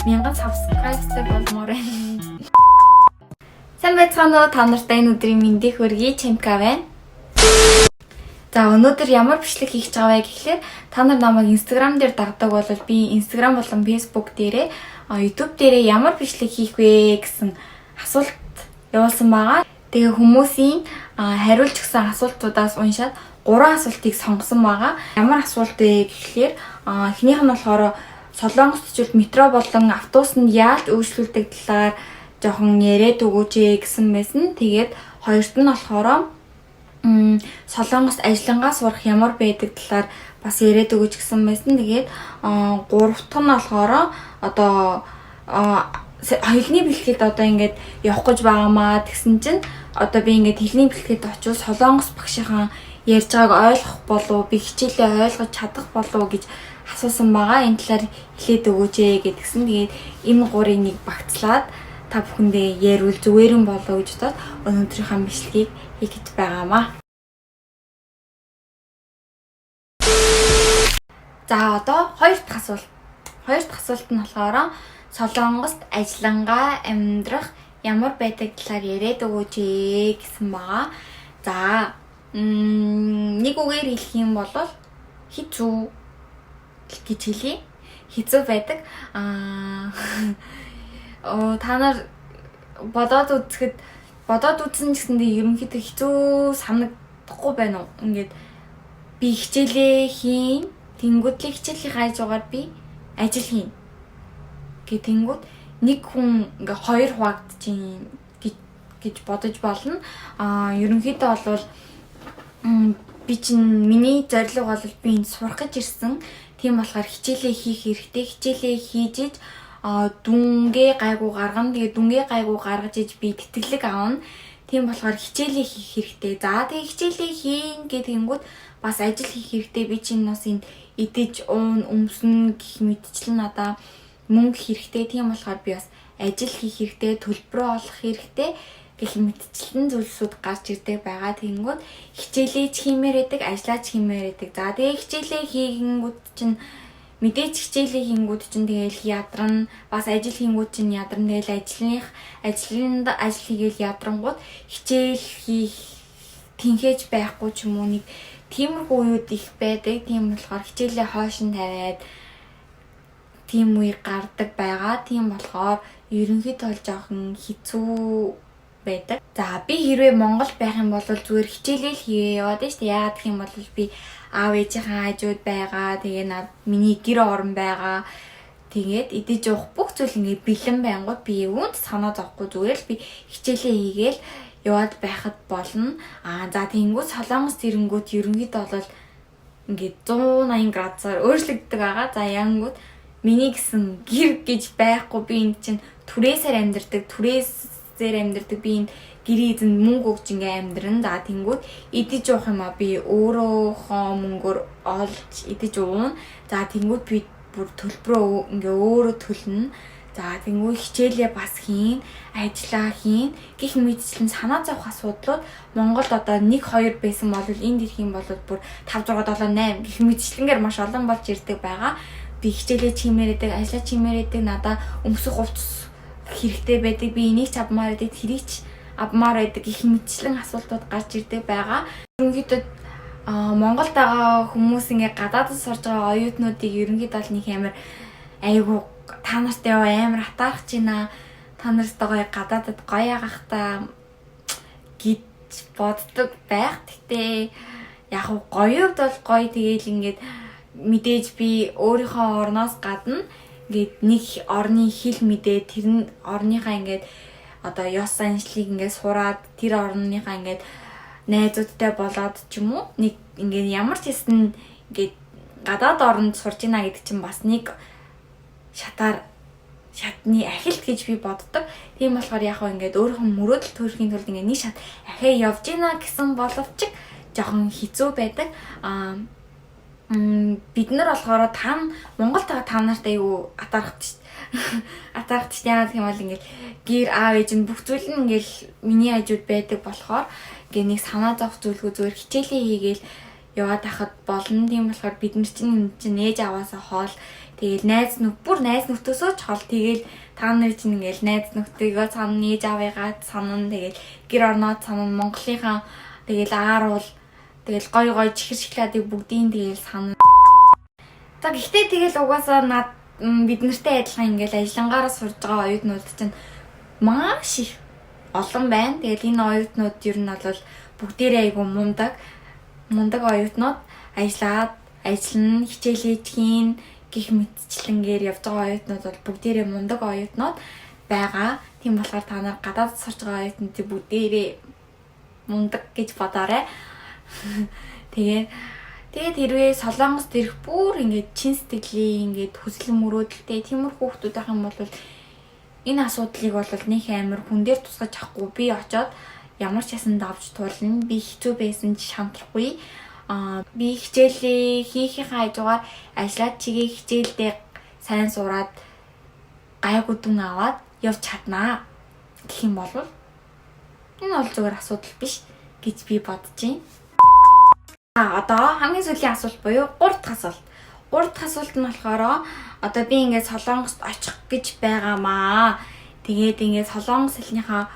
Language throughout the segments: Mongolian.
1000 subscribe болмоор байна. Сайн байцгаана уу? Та нартай энэ өдрийн мэндийг хүргэе. Чемка байна. За өнөөдөр ямар бичлэг хийх гэж байгаа вэ гэхлээр та нар намайг Instagram дээр дагдаг бол би Instagram болон Facebook дээрээ YouTube дээрээ ямар бичлэг хийх вэ гэсэн асуулт явуулсан байгаа. Тэгээ хүмүүсийн хариулж өгсөн асуултуудаас уншаад 3 асуултыг сонгосон байгаа. Ямар асуулт вэ гэхлээр эхнийх нь болохоор Солонгосчууд метро болон автобусанд яаж үйлчлүүлдэг талаар жоохон яриад өгөөч гэсэн байсан. Тэгээд хоёрт нь болохоор Солонгост ажиллангаа сурах ямар байдаг талаар бас яриад өгөөч гэсэн байсан. Тэгээд гуравт нь болохоор одоо хэлний бэлтгэлд одоо ингээд явах гэж байгаамаа тэгсэн чинь одоо би ингээд хэлний бэлтгэлд очивол Солонгос багшийн ярьж байгааг ойлгох болов би хичээлээ ойлгож чадах болов гэж асуусан байгаа. Энэ талаар хэлээд өгөөч гэдгсэн. Тэгээд энэ гурыг нэг багцлаад та бүхэндээ яриул зүгээрэн болоо гэж бодоод өнөөдрийнхөө бичлэгийг хийх гэж байгаамаа. За одоо хоёр дахь асуулт. Хоёр дахь асуулт нь болохоор Солонгост ажиллангаа амьдрах ямар байдаг талаар яриад өгөөч гэсэн байгаа. За нэг үгээр хэлэх юм бол хэцүү гэж хэлье. Хэцүү байдаг. Та нар бодоод үзсэн гэсэндээ ерөнхийдөө хэцүү санагдахгүй байна уу? Ингээд би хичээлээ хийн, тэнгуүтлээ хичээлийн хайжгаар би ажил хийн. Тэнгууд нэг хүн ингээ хоёр хуваагдчихин гэж бодож болно. Ерөнхийдөө бол би чинь миний зорилго бол би энд сурах гэж ирсэн. Тийм болохоор хичээлээ хийх хэрэгтэй. Хичээлээ хийж иж дүнгээ гайгүй гаргана. Тэгээ дүнгээ гайгүй гаргаж иж би тэтгэлэг аавна. Тийм болохоор хичээлээ хийх хэрэгтэй. За тэгээ хичээлээ хийн гэтэнгүүт бас ажил хийх хэрэгтэй. Би чинь бас энд идэж өмснө гэх мэтчлэн надаа мөнгө хэрэгтэй. Тийм болохоор би бас ажил хийх хэрэгтэй, төлбөрөө олох хэрэгтэй гэх мэтчлэн зүйлсүүд гарч ирдэг байгаа. Тэнгүүд хичээлээ хиймээр байдаг, ажиллаж хиймээр байдаг. За тэгээ хичээлээ хийгэнгүүд чинь мэдээж хичээлээ хийнгүүд чинь тэгээл ядарна, бас ажил хийнгүүд чинь ядарна. Тэгээл ажлынд ажил хийгээл ядрангууд хичээл хийх тэнхээж байхгүй ч юм уу нэг тиймэрхүү үед их байдаг. Тийм болохоор хичээлээ хойш нь тавиад тийм үе гардаг байгаа. Тийм болохоор ерөнхийдөө бол жоохон хэцүү байдаг. За би хэрвээ Монгол байх юм бол зүгээр хичээлээ л хийгээ яваад шүү дээ. Яагаад гэх юм бол би аав ээжийнхээ хажууд байгаа. Тэгээ миний гэр орон байгаа. Тэгээд идэж уух бүх зүйл ингээд бэлэн байнгут би юунд санаа зовхгүй зүгээр л би хичээлээ хийгээл яваад байхад болно. За тэнгуү Солонгос ирэнгүүт ерөнхийдөө бол ингээд 180 градусаар өөрчлөгддөг байгаа. За янгууд миний гэсэн гэр гэж байхгүй би энд чинь түрээсээр амьдардаг. Би энд гэрээ эзэнд мөнгө өгч ингээ амьдран. За тэнгүүд идэж уух юм а би өөрөөхөө мөнгөөр олж идэж уун. За тэнгүүд би бүр төлбөрөө ингээ өөрөө төлнө. За тэнгүүд хичээлээ бас хийн, ажиллаа хийн гэх мэтчлэн санаа зовх асуудлууд Монголд одоо 1 2 байсан бол энд ирэх юм бол бүр 5 6 7 8 гэх мэтчлэнгээр маш олон болж ирдэг байгаа. Би хичээлээ чимээр байдаг, ажиллаа чимээр байдаг. Надаа өмсөх хувцас хэрэгтэй байдаг. Би энийг ч авмаар байдаг, тэрийг ч авмаар байдаг гэх мэтчлэн асуултууд гарч ирдэг байгаа. Ерөнхийдөө Монголд байгаа хүмүүс ингээ гадаадд сурж байгаа оюутнуудыг ерөнхийдөө нэг амар айгу та нартай амар атаарч байна. Та нартай гадаадд гоё агахтаа гэж боддог байх. Гэтэ яг гоё хувьд бол гоё тэгээл ингээд мэдээж би өөрийнхөө орноос гадна ингээд нэг орны хэл мэдээ тэр орныхаа ингээд одоо ёс заншлыг ингээд сураад тэр орныхаа ингээд найзуудтай болоод ч юм уу нэг ингээд ямар ч хэсэн ингээд гадаад оронд сурж ийна гэдэг чинь бас нэг шатны ахилт гэж би боддог. Тийм болохоор яг ингээд өөрийнхөө мөрөөдөл төрөхийн тулд ингээд нэг шат ахиа явж ийна гэсэн боловч жоохон хэцүү байдаг. Бид нар болохоор Монголд байгаа та нартай юу атаархдаг шүү дээ. Атаархдаг яа гэх юм бол ингээд гэр аав ээж нь бүх зүйл нь ингээд миний хажууд байдаг болохоор ингээд нэг санаа зовх зүйлгүй зүгээр хичээлээ хийгээл яваад хахад болно. Тийм болохоор бид нар чинь ээж аваасаа хоол тэгэл найз нөхдөөсөө ч хоол тэгэл та нар чинь ингээл найз нөхдөгөө санан ээж аваагаа санан тэгэл гэр орноод санан Монголынхаа тэгэл ааруул тэгэл гой чихэр шоколадыг бүгдийн тэгэл санан. За гэхдээ тэгэл угаасаа бид нартай адилхан ингээл ажиллангаараа сурж байгаа оюутнууд чинь маш их олон байна. Тэгэл энэ оюутнууд ер нь бол бүгдээрээ айгу мундаг оюутнууд ажиллана, хичээлээ хийн гих мэтчлэнгээр явж байгаа оюутнууд бол бүгдээрээ мундаг оюутнууд байгаа. Тийм болохоор та нар гадаад сурж байгаа оюутнуудыг бүгдээрээ мундаг гэж бодоорой. Тэгээд хэрвээ Солонгост ирэх бүр ингээд чин сэтгэлийн ингээд хүсэл мөрөөдөлтэй тиймэр хүүхдүүд байх юм бол энэ асуудлыг бол нэг амар хүн дээр тусгаж авахгүй би очоод ямар ч ясанд авч туулна. Би хэцүү байсан ч шантрахгүй. Би хичээлээ хийхийнхаа хажуугаар ажиллаад чигээ хичээлдээ сайн сураад гайгүй дүн аваад явж чаднаа гэх юм бол энэ бол зүгээр асуудал биш гэж би бодож байна. Одоо хамгийн сүүлийн асуулт буюу 3 дахь асуулт. 3 дахь асуулт нь болохоор одоо би ингээд Солонгост очих гэж байгаамаа. Тэгээд ингээд солонгос хэлнийхаа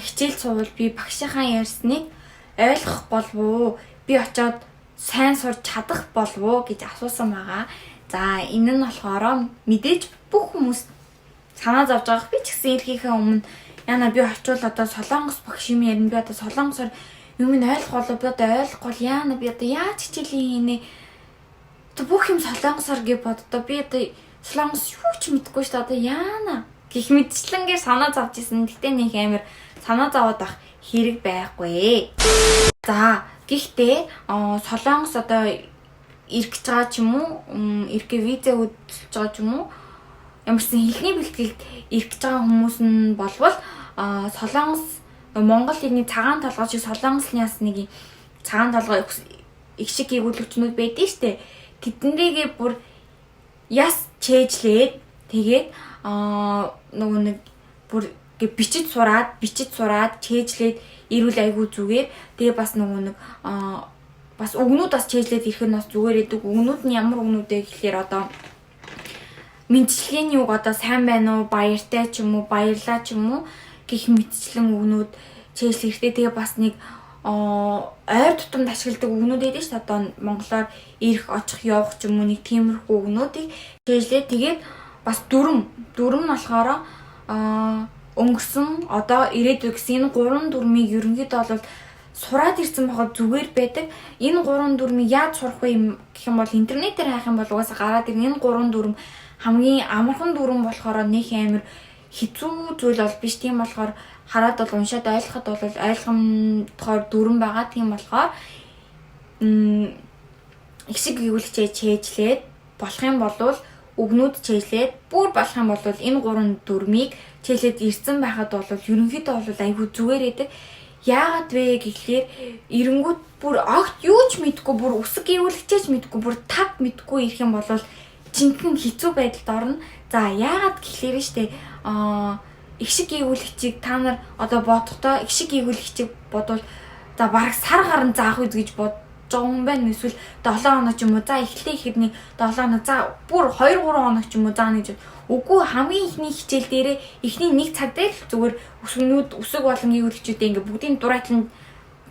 хичээл суувал би багшийнхаа ярьсныг ойлгох болов уу? Би очиод сайн сурч чадах болов уу гэж асуусан байгаа. За энэ нь болохоор мэдээж бүх хүмүүс санаа зовж байгаа. Би ч гэсэн ирэхийнхээ өмнө яна би очивол одоо солонгос багш юм ярина. Би одоо солонгосоор юм ойлгох болов би одоо ойлгохгүй яана би одоо яаж хичээлийн хийнэ. Бүх юм солонгосоор гэж боддоо би одоо солонгос юу ч мэдгүй шүү дээ одоо яана гэх мэтчлэнгээр санаа зовж исэн. Гэтэ нэг амар санаа зовоод ах хэрэг байхгүй. За гэхдээ солонгос одоо ирэх гэж байгаа ч юм уу ирэхээ виза хөдөлж байгаа ч юм уу ямарсан хэлний бэлтгэлд ирэх гэж байгаа хүмүүс нь болвол солонгос Монгол хэлний цагаан толгой шиг солонгосны бас нэг цагаан толгой их шиг гүйгүүлэгчнүүд байдیں۔ Штэ тэднэрийгээ бүр яс чэйжлээд тэгээд нөгөө нэг бүр бичиж сураад чэйжлээд ирүүл айгуу зүгээр. Тэгээ бас нөгөө нэг бас өгнүүд бас чэйжлээд ирэх нь бас зүгээр эдэг. Өгнүүд нь ямар өгнүүд вэ гэхээр одоо мэдчилгээний үг одоо сайн байна уу, баяртай ч юм уу, баярлаа ч юм уу гэх мэтчлэн өгнүүд чэйжлэх хэрэгтэй. Тэгээ бас нэг ойр тутамд ашигладаг өгнүүд байдаг шүү дээ. Одоо монголоор ирэх, очих, явах ч юм уу нэг тиймэрхүү өгнүүдийг чэйжлээ. Тэгээд бас дүрм нь болохоор өнгөрсөн одоо ирээдүйг гэсэн энэ 3 дүрмийг ерөнхийдөө бол сураад ирсэн байхад зүгээр байдаг. Энэ 3 дүрмийг яаж сурах вэ гэх юм бол интернетээр хайх юм бол угаасаа гараад ирнэ. Энэ 3 дүрм хамгийн амархан дүрм болохоор нэг амар хэцүү зүйл бол биш. Тийм болохоор хараад бол уншаад ойлгоход бол ойлгомжтой дүрм байгаа. Тийм болохоор их шиг гүйгүүлэгчээ чэйжлээд болох юм бол өгнүүд чэйжлээд бүр болох юм бол энэ 3 дүрмийг чэйжлээд ирсэн байхад бол ерөнхийдөө бол айгүй зүгээр байдаг. Яагаад вэ гэхлээр эренгүүт бүр огт юу ч мэдгүй бүр үсэг гүйгүүлэгчээч мэдгүй бүр таг мэдгүй ирэх юм бол жинхэнэ хэцүү байдалд орно. За яагаад гэхлээр штэ их шиг гүйгүүлэгчийг та нар одоо бодохдоо их шиг гүйгүүлэгчийг бодвол за бараг сар гарan заах үз гэж бодож байгаа юм байна. Эсвэл 7 хоног ч юм уу за эхлээ ихэд нэг 7 хоног за бүр 2-3 хоног ч юм уу заана гэж. Үгүй хамгийн ихний хичээл дээрээ эхний 1 цаг дээр л зүгээр үсэг болон гүйгүүлэгчүүдээ ингээ бүгдийн дураатлан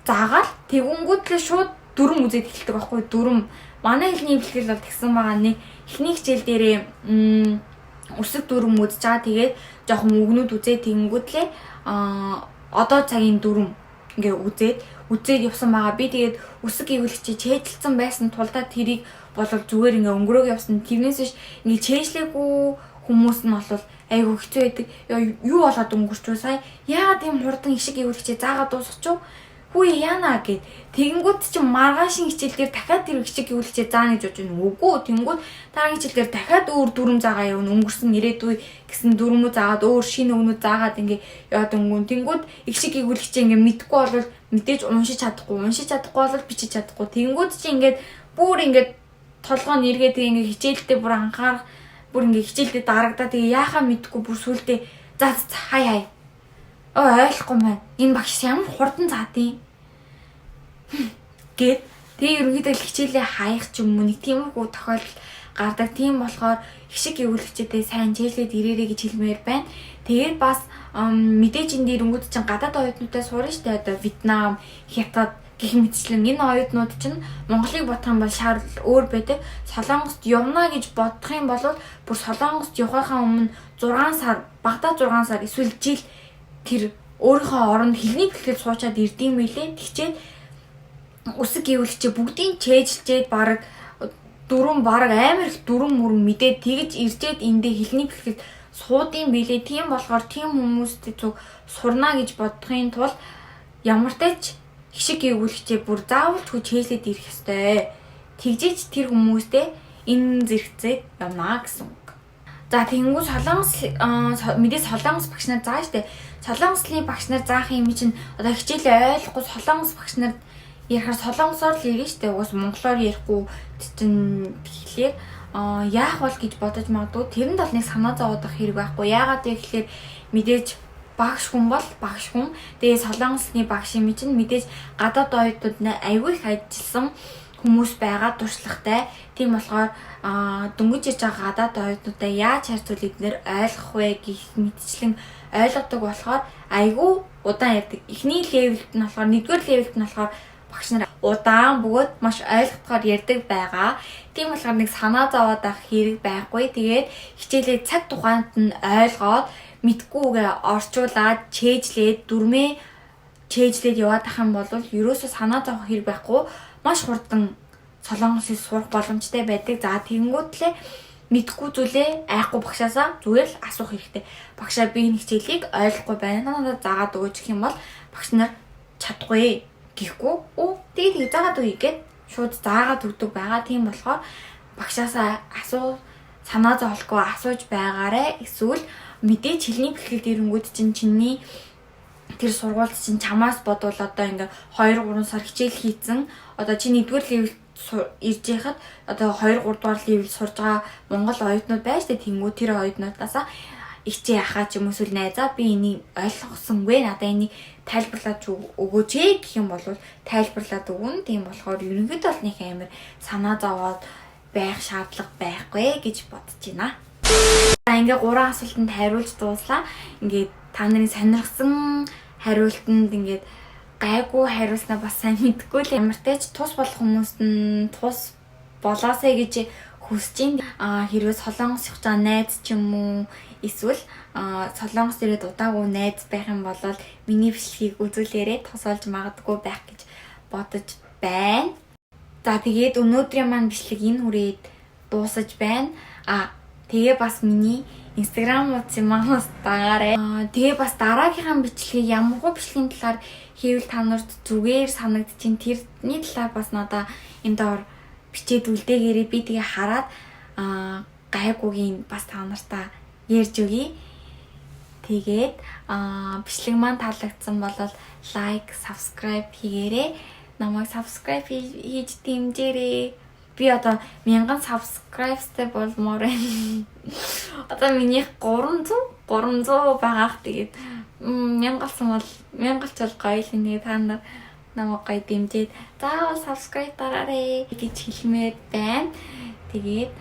заагаал тэгүнгүүтлээ шууд дүрм үзээд эхэлдэг байхгүй. Дүрм манай хэлний бэлтгэл бол тэгсэн байгаа. Нэг эхний хичээл дээрээ үсэг дүрм үзэж байгаа. Тэгээд жоохон өгнүүд үзээд тэгэнгүүтлээ одоо цагийн дүрм ингээ үзээд явсан байгаа. Би тэгээд үсэг гүйгүүлэгчээ чэйжилсэн байсан тулдаа тэрийг болов зүгээр ингээ өнгөрөөг явсан. Тэрнээс ш ингээ чэйжлээгүй хүмүүс нь бол айгүй хэцүү байдаг. Юу болоод өнгөрч вэ сая? Яагаад тийм хурдан ишиг гүйгүүлэгчээ заагаад дуусчих вэ? Хүү яана гэд. Тэгэнгүүт чи маргаашийн хичээл дээр дахиад тэр ишиг гүйгүүлэгчээ заана гэж бодож байна. Үгүй тэгэнгүүт дараагийн хичээл дээр дахиад өөр дүрм заагаа явна. Өнгөрсөн ирээдүй гэсэн дүрмүү заагаад өөр шинэ өгнүүд заагаад ингээ яваад өнгөн. Тэгэнгүүт ишиг гүйгүүлэгчээ ингээ мэдхгүй бол мэдээж уншиж чадахгүй бол бичиж чадахгүй. Тэгэнгүүт чи ингээд бүр ингээд толгой нэргээд ингээ хичээлдээ бүр анхаарах бүр ингээ хичээлдээ дарагдаа тэгээ яахаа мэдгүй бүр сүулдэ за хай ойлгохгүй маань энэ багш ямар хурдан заадیں۔ гэд тэгээ ерөнхийдөө хичээлээ хаях ч юм уу нэг тиймэрхүү тохиолдол гардаг. Тийм болохоор их шиг эвлэгчтэй сайн чийлээд ирээрэй гэж хэлмээр байна. Тэгээд бас мэдээж энэ дэрнгүүд чинь гадаад оюутнуудаа сурна штэ одоо Вьетнам, Хятад гэх мэтчлэн энэ оюутнууд чинь Монголыг бодох юм бол шаарл өөр байдаг. Солонгост явна гэж бодох юм бол бүр Солонгост явахаа өмнө 6 сар, багадаа 6 сар эсвэл жил тэр өөрийнхөө оронд хэлний бэлтгэл суучаад ирдэм байлээ. Тэгчээд үсэг эвлэгчээ бүгдийг чэйжлжээд баг амар их дүрм мөрөн мэдээд тэгж иржээд эндээ хэлний бэлтгэл суудсан байлээ. Тийм болохоор тийм хүмүүстэй зүг сурна гэж бодохын тулд ямар ч хишиг эвлэгчээ бүр заавалч чэйжлээд ирэх ёстой. Тэгжиж тэр хүмүүстэй энэ зэрэгцээг явна гэсэн үг. За тэгэнгүү мэдээ солонгос багш нар зааж штэ. Солонгослын багш нар заах юм чинь одоо хичээлээ ойлгохгүй солонгос багш нар ярихаар солонгосоор л ярина штэ. Угаас монголоор ярихгүй чинь тэгэхээр яах бол гэж бодож магадгүй тэрэнд бол нэг санаа зовоодох хэрэг байхгүй. Яагаад вэ гэхээр мэдээж багш хүн бол багш хүн. Тэгээ солонгосны багш юм чинь мэдээж гадаад оюутнууд аягүй их ажилласан хүмүүс байгаа туршлагатай. Тийм болохоор дөнгөж иж байгаа гадаад оюутнуудаа яаж харьцуул эднэр ойлгох вэ гэх мэтчлэн ойлгодог болохоор аягүй удаан ярьдаг. Эхний левелд нь болохоор нэгдүгээр левелд нь болохоор багш нар удаан бөгөөд маш ойлгохоор ярьдаг байгаа. Тийм болохоор нэг санаа зовоод авах хэрэг байхгүй. Тэгээд хичээлээ цаг тухайд нь ойлгоод мэдгүйгээ орчуулад чэйжлээд дүрмээ чэйжлээд яваад ах юм бол ерөөсөө санаа зовох хэрэг байхгүй. Маш хурдан солонгосыг сурах боломжтой байдаг. За тэгэнгүүтлээ мэдгүй зүйлээ айхгүй багшаасаа зүгээр л асуух хэрэгтэй. Багшаа би энэ хичээлийг ойлгохгүй байна. Надад заагаад өгөөч гэх юм бол багш нар чадахгүй гэхгүй. Тэгээд заагаад өгье гэд шууд заагаад өгдөг байгаа. Тийм болохоор багшаасаа санаа зовлохгүй асууж байгаарэ. Эсвэл мэдээж хэлний бэлтгэл дэрэнгүүд чинь чиний тэр сургуульд чинь чамаас бодвол одоо ингээ 2-3 сар хичээл хийцэн одоо чи 1-р левел ирж яхад одоо 2-3 дугаар левел сурж байгаа монгол оюутнууд байж тэ тэнгүү тэр оюутнуудаасаа ихчээ яхаа ч юм эсвэл найзаа би энийг ойлгосонгүй надаа энийг тайлбарлаад өгөөч гэх юм бол тайлбарлаад өгнө. Тийм болохоор ерөнхийдөө бол нэг амар санаа зовоод байх шаардлага байхгүй гэж бодож байна. Ингээ 3 асуултанд хариулж дууслаа. Ингээ та нарын сонирхсан хариултанд ингээд гайгүй хариулснаа бас сайн мэдгүй л ямар ч тус болох хүмүүст нь тус болоосэй гэж хүсэж байна. Хэрвээ солонгос явж байгаа найз ч юм уу эсвэл солонгос ирээд удаагүй найз байх юм бол миний бичлэгийг үзүүлээрэй тусалж магадгүй байх гэж бодож байна. За тэгээд өнөөдрийн маань бичлэг энэ хүрээд дуусаж байна. Тэгээ бас миний Instagram утсын манаас дагаарай. Тэгээ бас дараагийнхаа бичлэгийг ямаргүй бичлэгийн талаар хийвэл та нарт зүгээр санагдчихээн. Тэрний талаар бас надаа энэ доор бичээд үлдээгээрэй. Би тэгээ хараад гайгуугийн бас та нартаа ярьж өгье. Тэгээд бичлэг маань таалагдсан бол лайк, subscribe хийгээрэй. Намайг subscribe хийж дэмжээрэй. Би одоо 1000 subscribe-тэй болмоор байна. Одоо минийх 300 байгаах. Тэгээд 1000 болсон бол 1000 ч бол гоё л нэг та нар намайг гоё дэмжиж заавал subscribe дараарай гэж хэлмээр байна. Тэгээд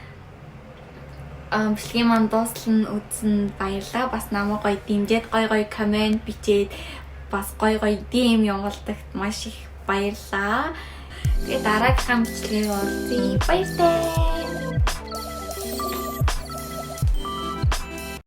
бичлэгийн маань дуусна үзсэн баярлалаа. Бас намайг гоё дэмжиж гоё комент бичээд бас гоё DM явуулдагт маш их баярлалаа. Тэгээ дараагийнхаа бичлэгийг олъё. Баяртай.